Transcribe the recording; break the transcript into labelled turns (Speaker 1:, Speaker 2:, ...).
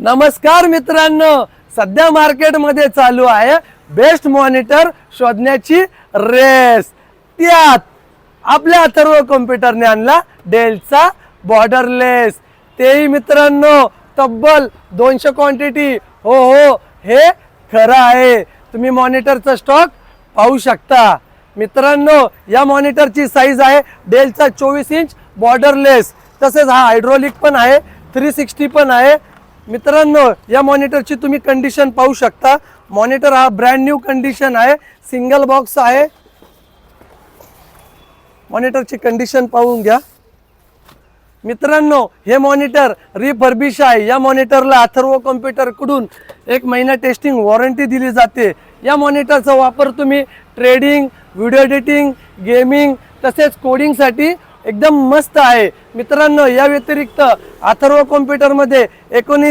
Speaker 1: नमस्कार मित्रांनो, सध्या मार्केटमध्ये चालू आहे बेस्ट मॉनिटर शोधण्याची रेस। त्यात आपल्या अथर्व कॉम्प्युटरने आणला डेलचा बॉर्डरलेस, तेही मित्रांनो तब्बल 200 क्वांटिटी। हो, हे खरं आहे। तुम्ही मॉनिटरचा स्टॉक पाहू शकता मित्रांनो। या मॉनिटरची साईज आहे डेलचा 24 इंच बॉर्डरलेस, तसेच हा हायड्रोलिक पण आहे, 360 पण आहे मित्रांनो। या मॉनिटरची तुम्ही कंडिशन पाहू शकता। मॉनिटर हा ब्रँड न्यू कंडिशन आहे, सिंगल बॉक्स आहे। मॉनिटरची कंडिशन पाहून घ्या मित्रांनो। हे मॉनिटर रिफर्बिश आहे। या मॉनिटरला अथर्व कॉम्प्युटर कडून 1 महिना टेस्टिंग वॉरंटी दिली जाते। या मॉनिटरचा वापर तुम्ही ट्रेडिंग, व्हिडिओ एडिटिंग, गेमिंग तसेच कोडिंग साठी एकदम मस्त आहे मित्रांनो। या व्यतिरिक्त अथर्व कॉम्प्युटर मध्ये 19